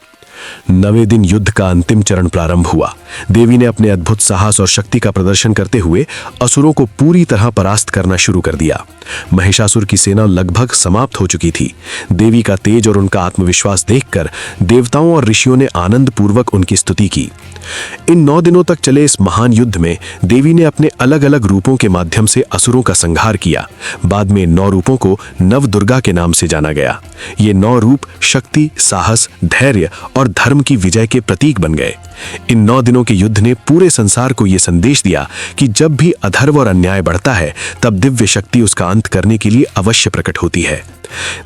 9वें दिन युद्ध का अंतिम चरण प्रारंभ हुआ। देवी ने अपने अद्भुत साहस और शक्ति का प्रदर्शन करते हुए असुरों को पूरी तरह परास्त करना शुरू कर दिया। महिषासुर की सेना लगभग समाप्त हो चुकी थी। देवी का तेज और उनका आत्मविश्वास देखकर देवताओं और ऋषियों ने आनंद पूर्वक उनकी स्तुति की। इन 9 दिनों तक चले इस महान युद्ध में देवी ने अपने अलग अलग रूपों के माध्यम से असुरों का संहार किया। बाद में 9 रूपों को नव दुर्गा के नाम से जाना गया। ये 9 रूप शक्ति, साहस, धैर्य और धर्म की विजय के प्रतीक बन गए। इन 9 दिनों के युद्ध ने पूरे संसार को यह संदेश दिया कि जब भी अधर्म और अन्याय बढ़ता है तब दिव्य शक्ति उसका अंत करने के लिए अवश्य प्रकट होती है।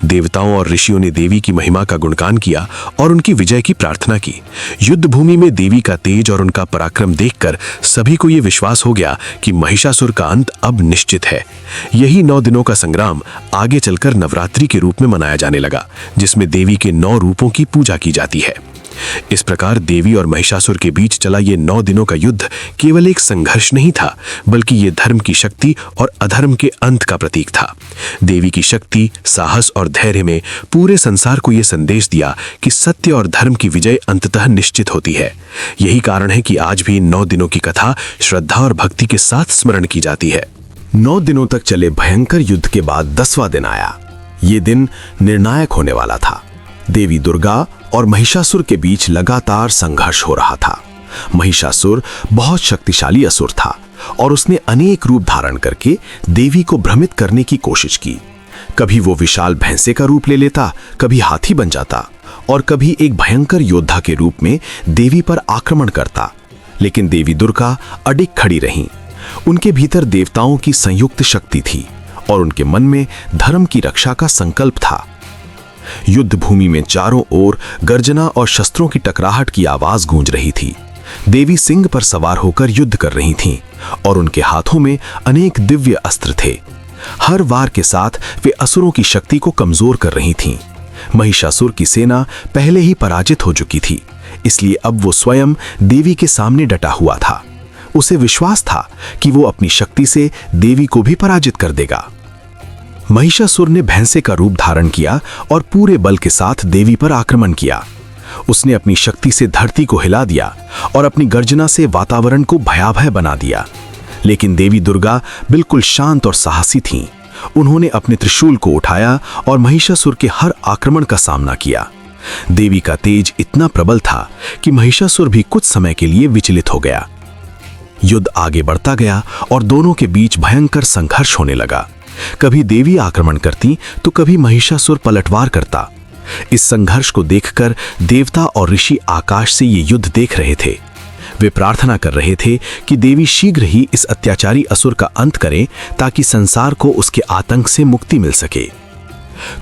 देवताओं और ऋषियों ने देवी की महिमा का गुणगान किया और उनकी विजय की प्रार्थना की। युद्ध भूमि में देवी का तेज और उनका पराक्रम देखकर सभी को यह विश्वास हो गया कि महिषासुर का अंत अब निश्चित है। यही 9 दिनों का संग्राम आगे चलकर नवरात्रि के रूप में मनाया जाने लगा, जिसमें देवी के 9 रूपों की पूजा की जाती है। इस प्रकार देवी और महिषासुर के बीच चला ये 9 दिनों का युद्ध केवल एक संघर्ष नहीं था, बल्कि ये धर्म की शक्ति और अधर्म के अंत का प्रतीक था। देवी की शक्ति, साहस और धैर्य में पूरे संसार को यह संदेश दिया कि सत्य और धर्म की विजय अंततः निश्चित होती है। यही कारण है कि आज भी इन 9 दिनों की कथा श्रद्धा और भक्ति के साथ स्मरण की जाती है। 9 दिनों तक चले भयंकर युद्ध के बाद 10वां दिन आया। ये दिन निर्णायक होने वाला था। देवी दुर्गा और महिषासुर के बीच लगातार संघर्ष हो रहा था। महिषासुर बहुत शक्तिशाली असुर था और उसने अनेक रूप धारण करके देवी को भ्रमित करने की कोशिश की। कभी वो विशाल भैंसे का रूप ले लेता, कभी हाथी बन जाता और कभी एक भयंकर योद्धा के रूप में देवी पर आक्रमण करता। लेकिन देवी दुर्गा अडिग खड़ी रहीं। उनके भीतर देवताओं की संयुक्त शक्ति थी और उनके मन में धर्म की रक्षा का संकल्प था। युद्ध भूमि में चारों ओर गर्जना और शस्त्रों की टकराहट की आवाज गूंज रही थी। देवी सिंह पर सवार होकर युद्ध कर रही थीं और उनके हाथों में अनेक दिव्य अस्त्र थे। हर वार के साथ वे असुरों की शक्ति को कमजोर कर रही थीं। महिषासुर की सेना पहले ही पराजित हो चुकी थी, इसलिए अब वो स्वयं देवी के सामने डटा हुआ था। उसे विश्वास था कि वो अपनी शक्ति से देवी को भी पराजित कर देगा। महिषासुर ने भैंसे का रूप धारण किया और पूरे बल के साथ देवी पर आक्रमण किया। उसने अपनी शक्ति से धरती को हिला दिया और अपनी गर्जना से वातावरण को भयावह बना दिया। लेकिन देवी दुर्गा बिल्कुल शांत और साहसी थीं। उन्होंने अपने त्रिशूल को उठाया और महिषासुर के हर आक्रमण का सामना किया। देवी का तेज इतना प्रबल था कि महिषासुर भी कुछ समय के लिए विचलित हो गया। युद्ध आगे बढ़ता गया और दोनों के बीच भयंकर संघर्ष होने लगा। कभी देवी आक्रमण करती तो कभी महिषासुर पलटवार करता। इस संघर्ष को देखकर देवता और ऋषि आकाश से ये युद्ध देख रहे थे। वे प्रार्थना कर रहे थे कि देवी शीघ्र ही इस अत्याचारी असुर का अंत करें ताकि संसार को उसके आतंक से मुक्ति मिल सके।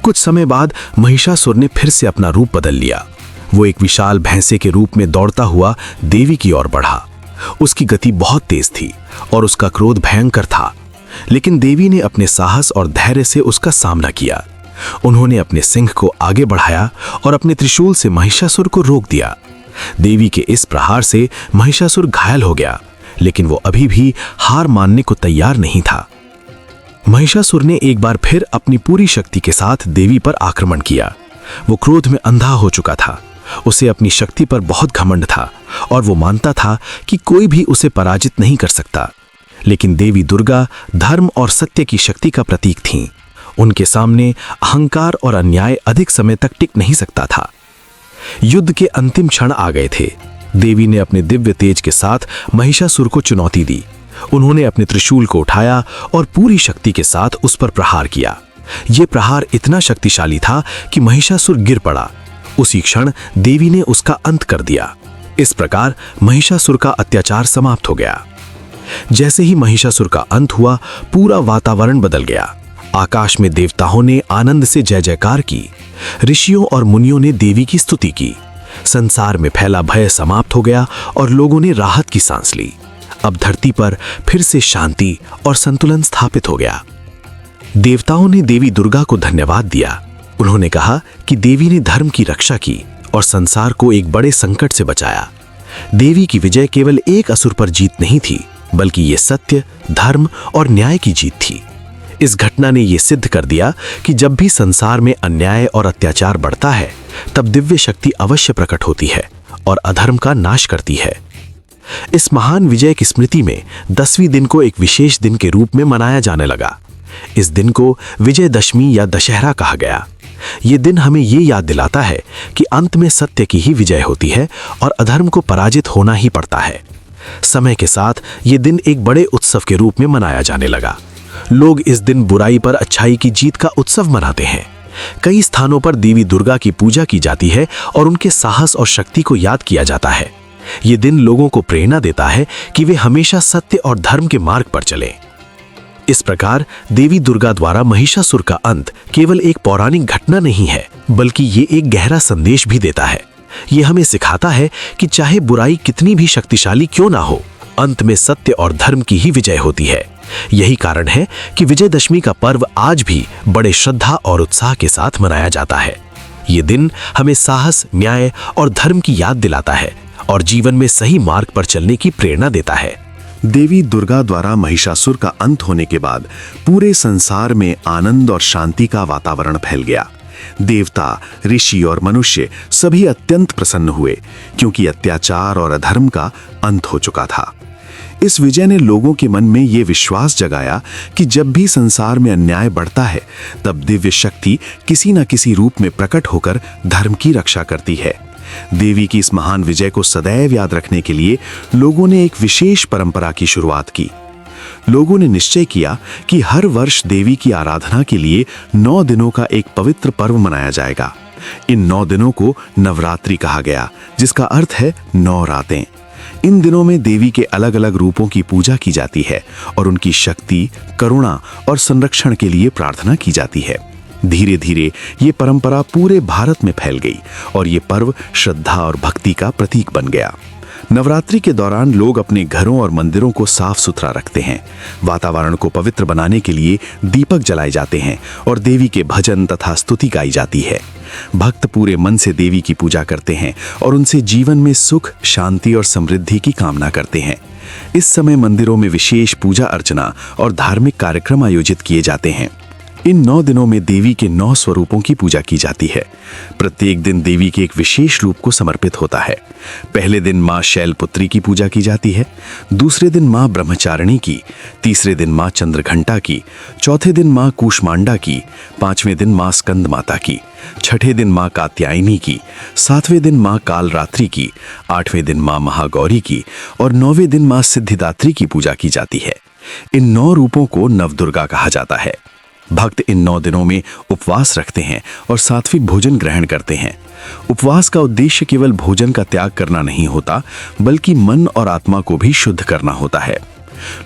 कुछ समय बाद महिषासुर ने फिर से अपना रूप बदल लिया। वो एक विशाल भैंसे के रूप में दौड़ता हुआ देवी की ओर बढ़ा। उसकी गति बहुत तेज थी और उसका क्रोध भयंकर था। लेकिन देवी ने अपने साहस और धैर्य से उसका सामना किया। उन्होंने अपने सिंह को आगे बढ़ाया और अपने त्रिशूल से महिषासुर को रोक दिया। देवी के इस प्रहार से महिषासुर घायल हो गया, लेकिन वो अभी भी हार मानने को तैयार नहीं था। महिषासुर ने एक बार फिर अपनी पूरी शक्ति के साथ देवी पर आक्रमण किया। वो क्रोध में अंधा हो चुका था। उसे अपनी शक्ति पर बहुत घमंड था और वो मानता था कि कोई भी उसे पराजित नहीं कर सकता। लेकिन देवी दुर्गा धर्म और सत्य की शक्ति का प्रतीक थीं। उनके सामने अहंकार और अन्याय अधिक समय तक टिक नहीं सकता था। युद्ध के अंतिम क्षण आ गए थे। देवी ने अपने दिव्य तेज के साथ महिषासुर को चुनौती दी। उन्होंने अपने त्रिशूल को उठाया और पूरी शक्ति के साथ उस पर प्रहार किया। यह प्रहार इतना शक्तिशाली था कि महिषासुर गिर पड़ा। उसी क्षण देवी ने उसका अंत कर दिया। इस प्रकार महिषासुर का अत्याचार समाप्त हो गया। जैसे ही महिषासुर का अंत हुआ, पूरा वातावरण बदल गया। आकाश में देवताओं ने आनंद से जय जयकार की। ऋषियों और मुनियों ने देवी की स्तुति की। संसार में फैला भय समाप्त हो गया और लोगों ने राहत की सांस ली। अब धरती पर फिर से शांति और संतुलन स्थापित हो गया। देवताओं ने देवी दुर्गा को धन्यवाद दिया। उन्होंने कहा कि देवी ने धर्म की रक्षा की और संसार को एक बड़े संकट से बचाया। देवी की विजय केवल एक असुर पर जीत नहीं थी, बल्कि ये सत्य, धर्म और न्याय की जीत थी। इस घटना ने यह सिद्ध कर दिया कि जब भी संसार में अन्याय और अत्याचार बढ़ता है, तब दिव्य शक्ति अवश्य प्रकट होती है और अधर्म का नाश करती है। इस महान विजय की स्मृति में 10वें दिन को एक विशेष दिन के रूप में मनाया जाने लगा। इस दिन को विजयदशमी या दशहरा कहा गया। ये दिन हमें ये याद दिलाता है कि अंत में सत्य की ही विजय होती है और अधर्म को पराजित होना ही पड़ता है। समय के साथ ये दिन एक बड़े उत्सव के रूप में मनाया जाने लगा। लोग इस दिन बुराई पर अच्छाई की जीत का उत्सव मनाते हैं। कई स्थानों पर देवी दुर्गा की पूजा की जाती है और उनके साहस और शक्ति को याद किया जाता है। ये दिन लोगों को प्रेरणा देता है कि वे हमेशा सत्य और धर्म के मार्ग पर चलें। इस प्रकार देवी दुर्गा द्वारा महिषासुर का अंत केवल एक पौराणिक घटना नहीं है, बल्कि ये एक गहरा संदेश भी देता है। ये हमें सिखाता है कि चाहे बुराई कितनी भी शक्तिशाली क्यों ना हो, अंत में सत्य और धर्म की ही विजय होती है। यही कारण है कि विजयदशमी का पर्व आज भी बड़े श्रद्धा और उत्साह के साथ मनाया जाता है। ये दिन हमें साहस, न्याय और धर्म की याद दिलाता है और जीवन में सही मार्ग पर चलने की प्रेरणा देता है। देवी दुर्गा द्वारा महिषासुर का अंत होने के बाद पूरे संसार में आनंद और शांति का वातावरण फैल गया। देवता, ऋषि और मनुष्य सभी अत्यंत प्रसन्न हुए, क्योंकि अत्याचार और अधर्म का अंत हो चुका था। इस विजय ने लोगों के मन में ये विश्वास जगाया कि जब भी संसार में अन्याय बढ़ता है, तब दिव्य शक्ति किसी न किसी रूप में प्रकट होकर धर्म की रक्षा करती है। देवी की इस महान विजय को सदैव याद रखने के लिए लोगों ने एक विशेष परंपरा की शुरुआत की। लोगों ने निश्चय किया कि हर वर्ष देवी की आराधना के लिए 9 दिनों का एक पवित्र पर्व मनाया जाएगा। इन 9 दिनों को नवरात्रि कहा गया, जिसका अर्थ है 9 रातें। इन दिनों में देवी के अलग अलग रूपों की पूजा की जाती है और उनकी शक्ति, करुणा और संरक्षण के लिए प्रार्थना की जाती है। धीरे धीरे ये परंपरा पूरे भारत में फैल गई और ये पर्व श्रद्धा और भक्ति का प्रतीक बन गया। नवरात्रि के दौरान लोग अपने घरों और मंदिरों को साफ सुथरा रखते हैं। वातावरण को पवित्र बनाने के लिए दीपक जलाए जाते हैं और देवी के भजन तथा स्तुति गाई जाती है। भक्त पूरे मन से देवी की पूजा करते हैं और उनसे जीवन में सुख, शांति और समृद्धि की कामना करते हैं। इस समय मंदिरों में विशेष पूजा अर्चना और धार्मिक कार्यक्रम आयोजित किए जाते हैं। इन 9 दिनों में देवी के 9 स्वरूपों की पूजा की जाती है। प्रत्येक दिन देवी के एक विशेष रूप को समर्पित होता है। पहले दिन मां शैलपुत्री की पूजा की जाती है, दूसरे दिन मां ब्रह्मचारिणी की, तीसरे दिन मां चंद्रघंटा की, चौथे दिन मां कूष्मांडा की, पांचवें दिन मां स्कंद माता की, छठे दिन मां कात्यायनी की, सातवें दिन मां कालरात्रि की, आठवें दिन मां महागौरी की और 9वें दिन मां सिद्धिदात्री की पूजा की जाती है। इन 9 रूपों को नवदुर्गा कहा जाता है। भक्त इन 9 दिनों में उपवास रखते हैं और सात्विक भोजन ग्रहण करते हैं। उपवास का उद्देश्य केवल भोजन का त्याग करना नहीं होता, बल्कि मन और आत्मा को भी शुद्ध करना होता है।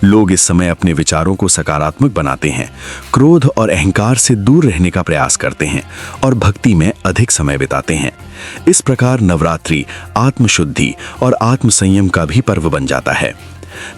लोग इस समय अपने विचारों को सकारात्मक बनाते हैं, क्रोध और अहंकार से दूर रहने का प्रयास करते हैं और भक्ति में अधिक समय बिताते हैं। इस प्रकार नवरात्रि आत्मशुद्धि और आत्मसंयम का भी पर्व बन जाता है।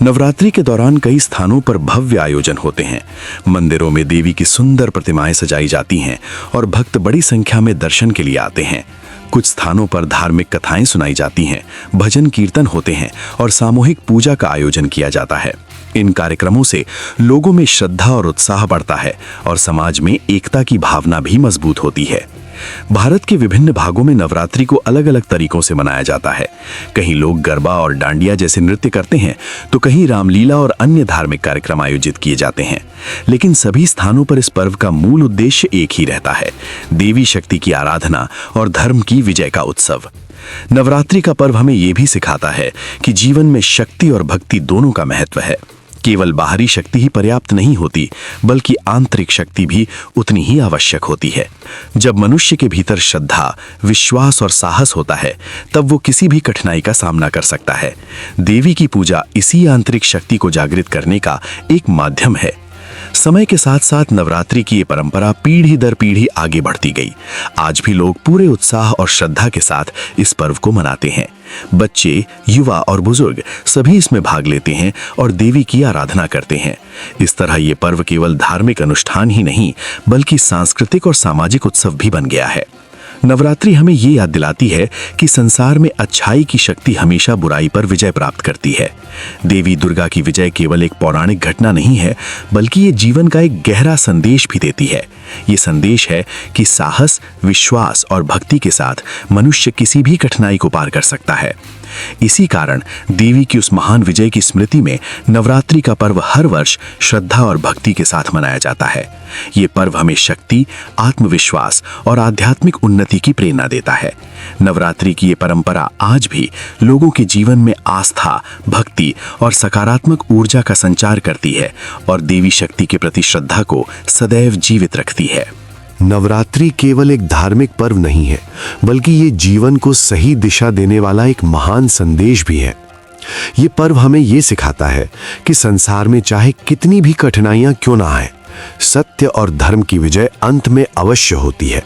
नवरात्रि के दौरान कई स्थानों पर भव्य आयोजन होते हैं। मंदिरों में देवी की सुंदर प्रतिमाएं सजाई जाती हैं और भक्त बड़ी संख्या में दर्शन के लिए आते हैं। कुछ स्थानों पर धार्मिक कथाएं सुनाई जाती हैं, भजन कीर्तन होते हैं और सामूहिक पूजा का आयोजन किया जाता है। इन कार्यक्रमों से लोगों में श्रद्धा और उत्साह बढ़ता है और समाज में एकता की भावना भी मजबूत होती है। भारत के विभिन्न भागों में नवरात्रि को अलग अलग तरीकों से मनाया जाता है। कहीं लोग गरबा और डांडिया जैसे नृत्य करते हैं, तो कहीं रामलीला और अन्य धार्मिक कार्यक्रम आयोजित किए जाते हैं। लेकिन सभी स्थानों पर इस पर्व का मूल उद्देश्य एक ही रहता है, देवी शक्ति की आराधना और धर्म की विजय का उत्सव। नवरात्रि का पर्व हमें यह भी सिखाता है कि जीवन में शक्ति और भक्ति दोनों का महत्व है। केवल बाहरी शक्ति ही पर्याप्त नहीं होती, बल्कि आंतरिक शक्ति भी उतनी ही आवश्यक होती है। जब मनुष्य के भीतर श्रद्धा, विश्वास और साहस होता है, तब वो किसी भी कठिनाई का सामना कर सकता है। देवी की पूजा इसी आंतरिक शक्ति को जागृत करने का एक माध्यम है। समय के साथ साथ नवरात्रि की ये परंपरा पीढ़ी दर पीढ़ी आगे बढ़ती गई। आज भी लोग पूरे उत्साह और श्रद्धा के साथ इस पर्व को मनाते हैं। बच्चे, युवा और बुजुर्ग सभी इसमें भाग लेते हैं और देवी की आराधना करते हैं। इस तरह ये पर्व केवल धार्मिक अनुष्ठान ही नहीं, बल्कि सांस्कृतिक और सामाजिक उत्सव भी बन गया है। नवरात्रि हमें ये याद दिलाती है कि संसार में अच्छाई की शक्ति हमेशा बुराई पर विजय प्राप्त करती है। देवी दुर्गा की विजय केवल एक पौराणिक घटना नहीं है, बल्कि ये जीवन का एक गहरा संदेश भी देती है। ये संदेश है कि साहस, विश्वास और भक्ति के साथ मनुष्य किसी भी कठिनाई को पार कर सकता है। इसी कारण देवी की उस महान विजय की स्मृति में नवरात्रि का पर्व हर वर्ष श्रद्धा और भक्ति के साथ मनाया जाता है। ये पर्व हमें शक्ति, आत्मविश्वास और आध्यात्मिक उन्नति की प्रेरणा देता है। नवरात्रि की ये परंपरा आज भी लोगों के जीवन में आस्था, भक्ति और सकारात्मक ऊर्जा का संचार करती है और देवी शक्ति के प्रति श्रद्धा को सदैव जीवित रखती है। नवरात्रि केवल एक धार्मिक पर्व नहीं है, बल्कि ये जीवन को सही दिशा देने वाला एक महान संदेश भी है। ये पर्व हमें ये सिखाता है कि संसार में चाहे कितनी भी कठिनाइयां क्यों ना आए, सत्य और धर्म की विजय अंत में अवश्य होती है।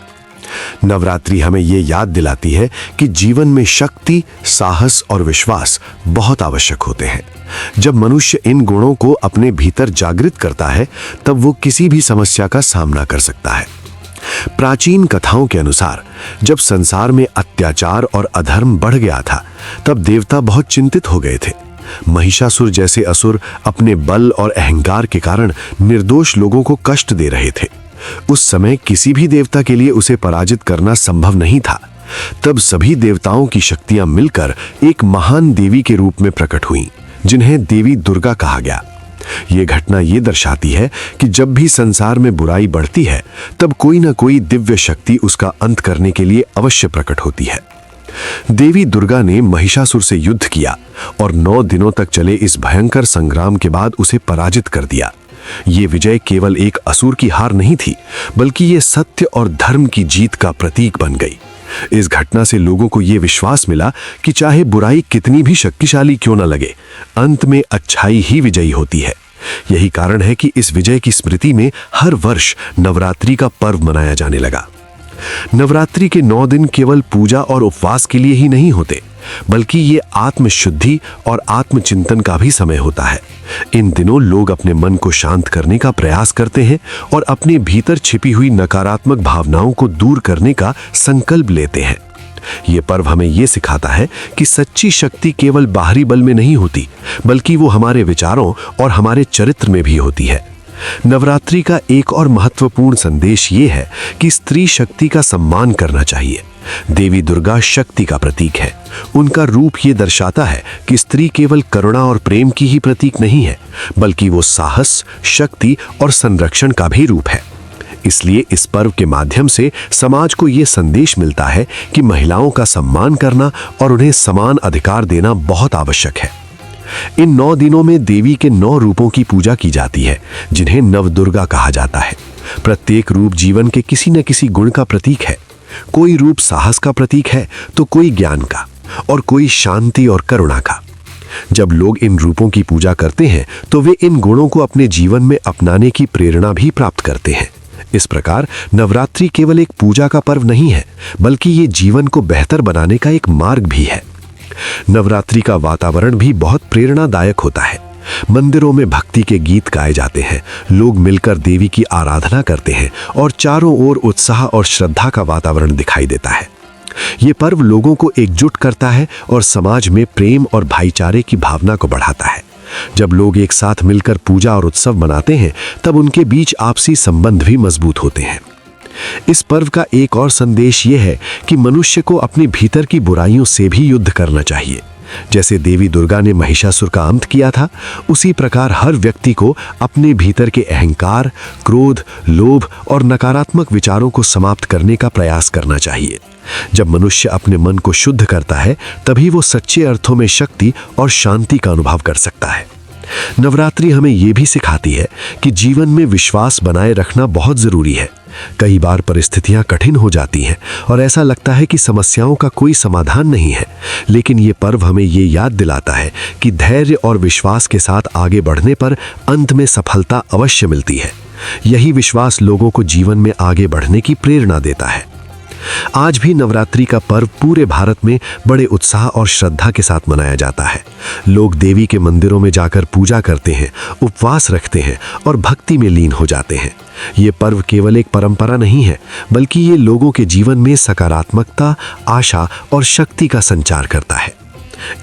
नवरात्रि हमें ये याद दिलाती है कि जीवन में शक्ति, साहस और विश्वास बहुत आवश्यक होते हैं। जब मनुष्य इन गुणों को अपने भीतर जागृत करता है, तब वो किसी भी समस्या का सामना कर सकता है। प्राचीन कथाओं के अनुसार जब संसार में अत्याचार और अधर्म बढ़ गया था, तब देवता बहुत चिंतित हो गए थे। महिषासुर जैसे असुर अपने बल और अहंकार के कारण निर्दोष लोगों को कष्ट दे रहे थे। उस समय किसी भी देवता के लिए उसे पराजित करना संभव नहीं था। तब सभी देवताओं की शक्तियां मिलकर एक महान देवी के रूप में प्रकट हुईं, जिन्हें देवी दुर्गा कहा गया। ये घटना ये दर्शाती है कि जब भी संसार में बुराई बढ़ती है, तब कोई ना कोई दिव्य शक्ति उसका अंत करने के लिए अवश्य प्रकट होती है। देवी दुर्गा ने महिषासुर से युद्ध किया और 9 दिनों तक चले इस भयंकर संग्राम के बाद उसे पराजित कर दिया। ये विजय केवल एक असुर की हार नहीं थी, बल्कि ये सत्य और धर्म की जीत का प्रतीक बन गई। इस घटना से लोगों को ये विश्वास मिला कि चाहे बुराई कितनी भी शक्तिशाली क्यों न लगे, अंत में अच्छाई ही विजयी होती है। यही कारण है कि इस विजय की स्मृति में हर वर्ष नवरात्रि का पर्व मनाया जाने लगा। नवरात्रि के 9 दिन केवल पूजा और उपवास के लिए ही नहीं होते, बल्कि ये आत्मशुद्धि और आत्मचिंतन का भी समय होता है। इन दिनों लोग अपने मन को शांत करने का प्रयास करते हैं और अपने भीतर छिपी हुई नकारात्मक भावनाओं को दूर करने का संकल्प लेते हैं। ये पर्व हमें ये सिखाता है कि सच्ची शक्ति केवल बाहरी बल में नहीं होती, बल्कि वो हमारे विचारों और हमारे चरित्र में भी होती है। नवरात्रि का एक और महत्वपूर्ण संदेश ये है कि स्त्री शक्ति का सम्मान करना चाहिए। देवी दुर्गा शक्ति का प्रतीक है। उनका रूप ये दर्शाता है कि स्त्री केवल करुणा और प्रेम की ही प्रतीक नहीं है, बल्कि वो साहस, शक्ति और संरक्षण का भी रूप है। इसलिए इस पर्व के माध्यम से समाज को ये संदेश मिलता है कि महिलाओं का सम्मान करना और उन्हें समान अधिकार देना बहुत आवश्यक है। इन 9 दिनों में देवी के 9 रूपों की पूजा की जाती है, जिन्हें नवदुर्गा कहा जाता है। प्रत्येक रूप जीवन के किसी न किसी गुण का प्रतीक है। कोई रूप साहस का प्रतीक है, तो कोई ज्ञान का, और कोई शांति और करुणा का। जब लोग इन रूपों की पूजा करते हैं, तो वे इन गुणों को अपने जीवन में अपनाने की प्रेरणा भी प्राप्त करते हैं। इस प्रकार नवरात्रि केवल एक पूजा का पर्व नहीं है, बल्कि ये जीवन को बेहतर बनाने का एक मार्ग भी है। नवरात्रि का वातावरण भी बहुत प्रेरणादायक होता है। मंदिरों में भक्ति के गीत गाए जाते हैं, लोग मिलकर देवी की आराधना करते हैं और चारों ओर उत्साह और श्रद्धा का वातावरण दिखाई देता है। ये पर्व लोगों को एकजुट करता है और समाज में प्रेम और भाईचारे की भावना को बढ़ाता है। जब लोग एक साथ मिलकर पूजा और उत्सव मनाते हैं, तब उनके बीच आपसी संबंध भी मजबूत होते हैं। इस पर्व का एक और संदेश ये है कि मनुष्य को अपने भीतर की बुराइयों से भी युद्ध करना चाहिए। जैसे देवी दुर्गा ने महिषासुर का अंत किया था, उसी प्रकार हर व्यक्ति को अपने भीतर के अहंकार, क्रोध, लोभ और नकारात्मक विचारों को समाप्त करने का प्रयास करना चाहिए। जब मनुष्य अपने मन को शुद्ध करता है, तभी वो सच्चे अर्थों में शक्ति और शांति का अनुभव कर सकता है। नवरात्रि हमें ये भी सिखाती है कि जीवन में विश्वास बनाए रखना बहुत जरूरी है। कई बार परिस्थितियां कठिन हो जाती हैं और ऐसा लगता है कि समस्याओं का कोई समाधान नहीं है, लेकिन ये पर्व हमें ये याद दिलाता है कि धैर्य और विश्वास के साथ आगे बढ़ने पर अंत में सफलता अवश्य मिलती है। यही विश्वास लोगों को जीवन में आगे बढ़ने की प्रेरणा देता है। आज भी नवरात्रि का पर्व पूरे भारत में बड़े उत्साह और श्रद्धा के साथ मनाया जाता है। लोग देवी के मंदिरों में जाकर पूजा करते हैं, उपवास रखते हैं और भक्ति में लीन हो जाते हैं। ये पर्व केवल एक परंपरा नहीं है, बल्कि ये लोगों के जीवन में सकारात्मकता, आशा और शक्ति का संचार करता है।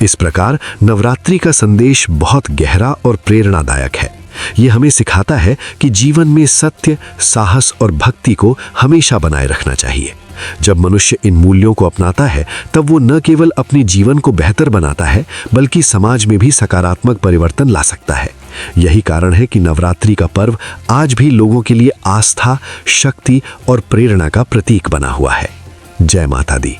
इस प्रकार नवरात्रि का संदेश बहुत गहरा और प्रेरणादायक है। ये हमें सिखाता है कि जीवन में सत्य, साहस और भक्ति को हमेशा बनाए रखना चाहिए। जब मनुष्य इन मूल्यों को अपनाता है, तब वो न केवल अपने जीवन को बेहतर बनाता है, बल्कि समाज में भी सकारात्मक परिवर्तन ला सकता है। यही कारण है कि नवरात्रि का पर्व आज भी लोगों के लिए आस्था, शक्ति और प्रेरणा का प्रतीक बना हुआ है। जय माता दी।